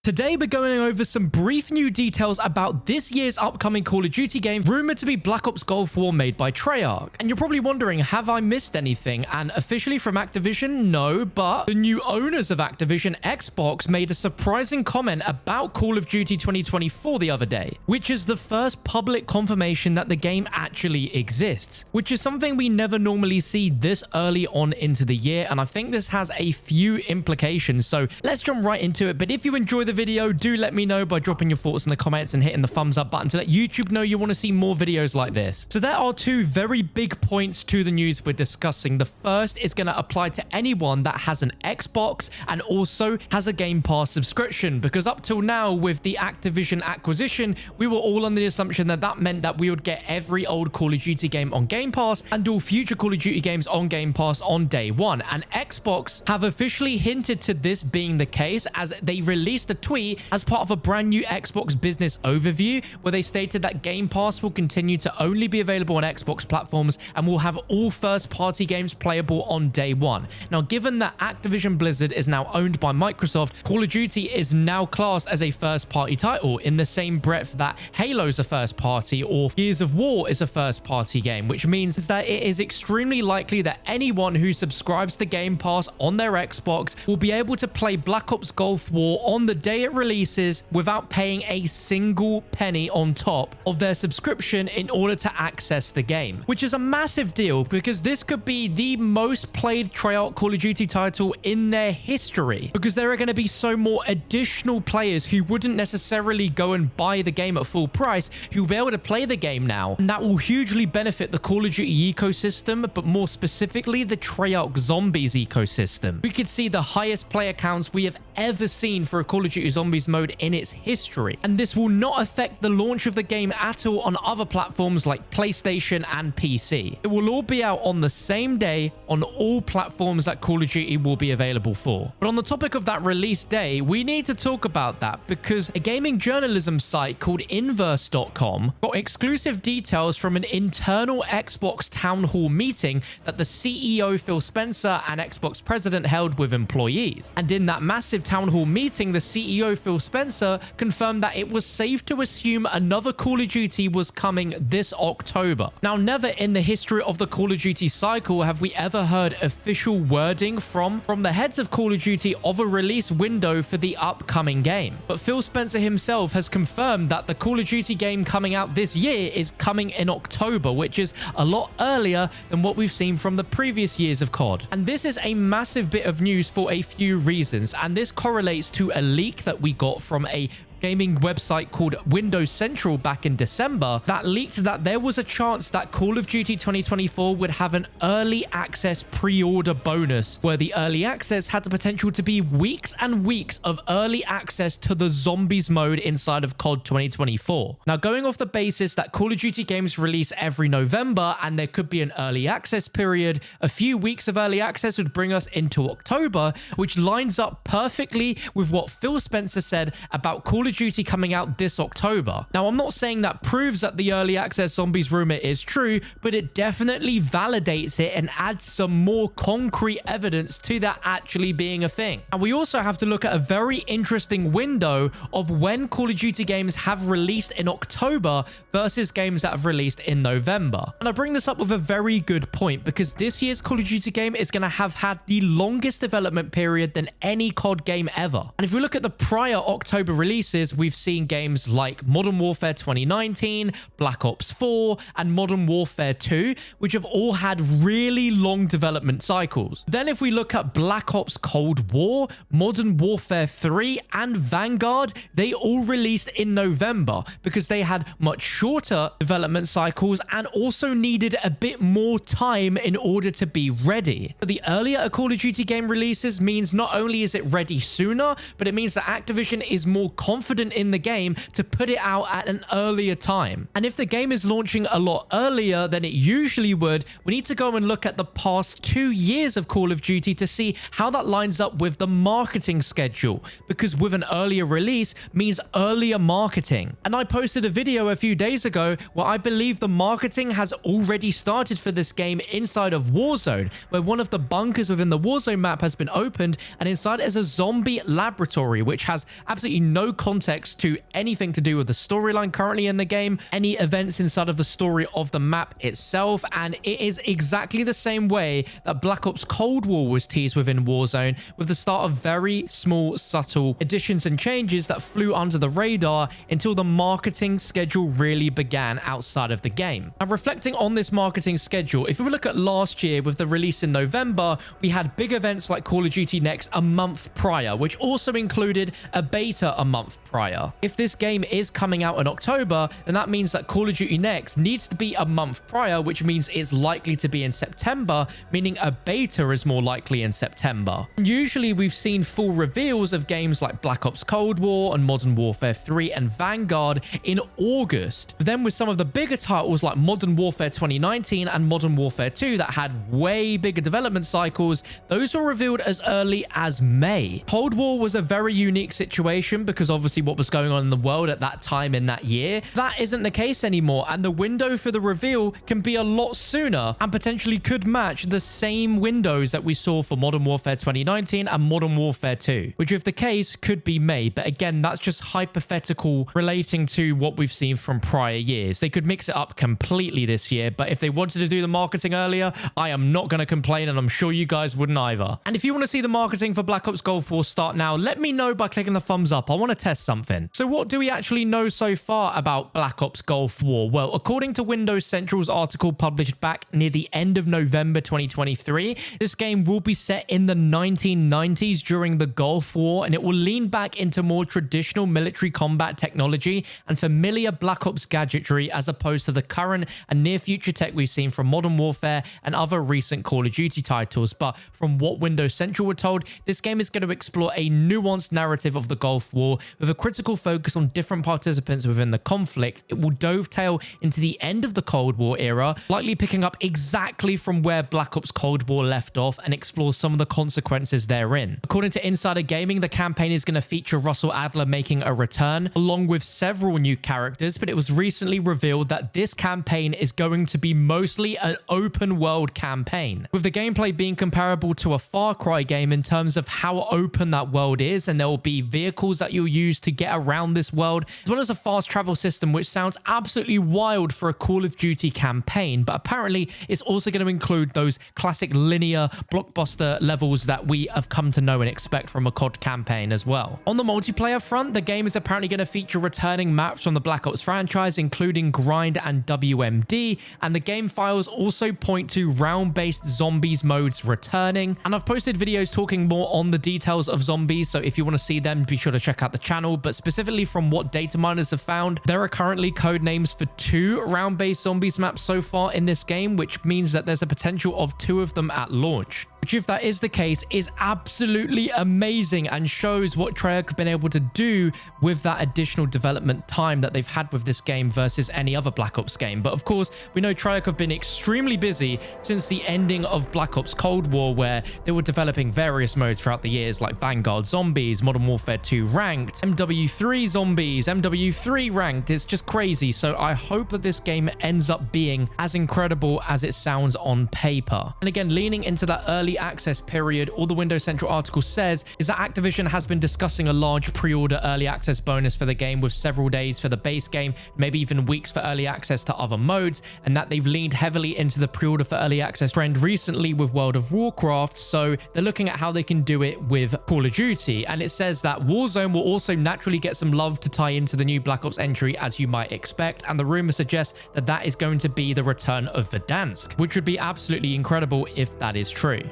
Today we're going over some brief new details about this year's upcoming Call of Duty game, rumored to be Black Ops Gulf War made by Treyarch. And you're probably wondering, have I missed anything? And officially from Activision, no, but the new owners of Activision, Xbox, made a surprising comment about Call of Duty 2024 the other day, which is the first public confirmation that the game actually exists, which is something we never normally see this early on into the year. And I think this has a few implications, so let's jump right into it. But if you enjoy the video, do let me know by dropping your thoughts in the comments and hitting the thumbs up button to let YouTube know you want to see more videos like this. So there are two very big points to the news we're discussing. The first is going to apply to anyone that has an Xbox and also has a Game Pass subscription, because up till now with the Activision acquisition, we were all under the assumption that that meant that we would get every old Call of Duty game on Game Pass and all future Call of Duty games on Game Pass on day one. And Xbox have officially hinted to this being the case, as they released a tweet as part of a brand new Xbox business overview where they stated that Game Pass will continue to only be available on Xbox platforms and will have all first-party games playable on day one. Now, given that Activision Blizzard is now owned by Microsoft, Call of Duty is now classed as a first-party title in the same breadth that Halo's a first-party or Gears of War is a first-party game, which means that it is extremely likely that anyone who subscribes to Game Pass on their Xbox will be able to play Black Ops Gulf War on the day it releases without paying a single penny on top of their subscription in order to access the game, which is a massive deal because this could be the most played Treyarch Call of Duty title in their history, because there are going to be so more additional players who wouldn't necessarily go and buy the game at full price who will be able to play the game now, and that will hugely benefit the Call of Duty ecosystem, but more specifically the Treyarch Zombies ecosystem. We could see the highest player counts we have ever seen for a Call of Duty Zombies mode in its history, and this will not affect the launch of the game at all on other platforms like PlayStation and PC. It will all be out on the same day on all platforms that Call of Duty will be available for. But on the topic of that release day, we need to talk about that because a gaming journalism site called Inverse.com got exclusive details from an internal Xbox town hall meeting that the CEO Phil Spencer and Xbox president held with employees. And in that massive town hall meeting, the CEO Phil Spencer confirmed that it was safe to assume another Call of Duty was coming this October. Now, never in the history of the Call of Duty cycle have we ever heard official wording from the heads of Call of Duty of a release window for the upcoming game. But Phil Spencer himself has confirmed that the Call of Duty game coming out this year is coming in October, which is a lot earlier than what we've seen from the previous years of COD. And this is a massive bit of news for a few reasons, and this correlates to a leak that we got from a gaming website called Windows Central back in December that leaked that there was a chance that Call of Duty 2024 would have an early access pre-order bonus, where the early access had the potential to be weeks and weeks of early access to the Zombies mode inside of COD 2024. Now, going off the basis that Call of Duty games release every November and there could be an early access period, a few weeks of early access would bring us into October, which lines up perfectly with what Phil Spencer said about Call of Duty coming out this October. Now, I'm not saying that proves that the early access Zombies rumor is true, but it definitely validates it and adds some more concrete evidence to that actually being a thing. And we also have to look at a very interesting window of when Call of Duty games have released in October versus games that have released in November. And I bring this up with a very good point, because this year's Call of Duty game is going to have had the longest development period than any COD game ever. And if we look at the prior October releases, we've seen games like Modern Warfare 2019, Black Ops 4, and Modern Warfare 2, which have all had really long development cycles. Then if we look at Black Ops Cold War, Modern Warfare 3, and Vanguard, they all released in November because they had much shorter development cycles and also needed a bit more time in order to be ready. So the earlier a Call of Duty game releases means not only is it ready sooner, but it means that Activision is more confident confident in the game to put it out at an earlier time. And if the game is launching a lot earlier than it usually would, we need to go and look at the past 2 years of Call of Duty to see how that lines up with the marketing schedule, because with an earlier release means earlier marketing. And I posted a video a few days ago where I believe the marketing has already started for this game inside of Warzone, where one of the bunkers within the Warzone map has been opened, and inside is a zombie laboratory which has absolutely no context to anything to do with the storyline currently in the game, any events inside of the story of the map itself. And it is exactly the same way that Black Ops Cold War was teased within Warzone, with the start of very small subtle additions and changes that flew under the radar until the marketing schedule really began outside of the game. And reflecting on this marketing schedule, if we look at last year with the release in November, we had big events like Call of Duty Next a month prior, which also included a beta a month prior. If this game is coming out in October, then that means that Call of Duty Next needs to be a month prior, which means it's likely to be in September, meaning a beta is more likely in September. And usually we've seen full reveals of games like Black Ops Cold War and Modern Warfare 3 and Vanguard in August. But then with some of the bigger titles like Modern Warfare 2019 and Modern Warfare 2 that had way bigger development cycles, those were revealed as early as May. Cold War was a very unique situation because obviously what was going on in the world at that time in that year. That isn't the case anymore, and the window for the reveal can be a lot sooner and potentially could match the same windows that we saw for Modern Warfare 2019 and Modern Warfare 2, which if the case could be May. But again, that's just hypothetical relating to what we've seen from prior years. They could mix it up completely this year, but if they wanted to do the marketing earlier, I am not going to complain, and I'm sure you guys wouldn't either. And if you want to see the marketing for Black Ops Gulf War start now, let me know by clicking the thumbs up. I want to test something. So what do we actually know so far about Black Ops Gulf War? Well, according to Windows Central's article published back near the end of November 2023, this game will be set in the 1990s during the Gulf War, and it will lean back into more traditional military combat technology and familiar Black Ops gadgetry as opposed to the current and near future tech we've seen from Modern Warfare and other recent Call of Duty titles. But from what Windows Central were told, this game is going to explore a nuanced narrative of the Gulf War with a critical focus on different participants within the conflict. It will dovetail into the end of the Cold War era, likely picking up exactly from where Black Ops Cold War left off, and explore some of the consequences therein. According to Insider Gaming, the campaign is going to feature Russell Adler making a return, along with several new characters, but it was recently revealed that this campaign is going to be mostly an open world campaign, with the gameplay being comparable to a Far Cry game in terms of how open that world is, and there will be vehicles that you'll use to get around this world, as well as a fast travel system, which sounds absolutely wild for a Call of Duty campaign. But apparently it's also going to include those classic linear blockbuster levels that we have come to know and expect from a COD campaign as well. On the multiplayer front, the game is apparently going to feature returning maps from the Black Ops franchise, including Grind and WMD, and the game files also point to round-based zombies modes returning. And I've posted videos talking more on the details of zombies, so if you want to see them, be sure to check out the channel. But specifically from what data miners have found, there are currently code names for 2 round-based zombies maps so far in this game, which means that there's a potential of 2 of them at launch, which if that is the case is absolutely amazing and shows what Treyarch have been able to do with that additional development time that they've had with this game versus any other Black Ops game. But of course, we know Treyarch have been extremely busy since the ending of Black Ops Cold War, where they were developing various modes throughout the years like Vanguard Zombies, Modern Warfare 2 Ranked, MW3 Zombies, MW3 Ranked. It's just crazy. So I hope that this game ends up being as incredible as it sounds on paper. And again, leaning into that early access period, all the Windows Central article says is that Activision has been discussing a large pre-order early access bonus for the game, with several days for the base game, maybe even weeks for early access to other modes, and that they've leaned heavily into the pre-order for early access trend recently with World of Warcraft, so they're looking at how they can do it with Call of Duty. And it says that Warzone will also naturally get some love to tie into the new Black Ops entry, as you might expect, and the rumor suggests that that is going to be the return of Verdansk, which would be absolutely incredible if that is true.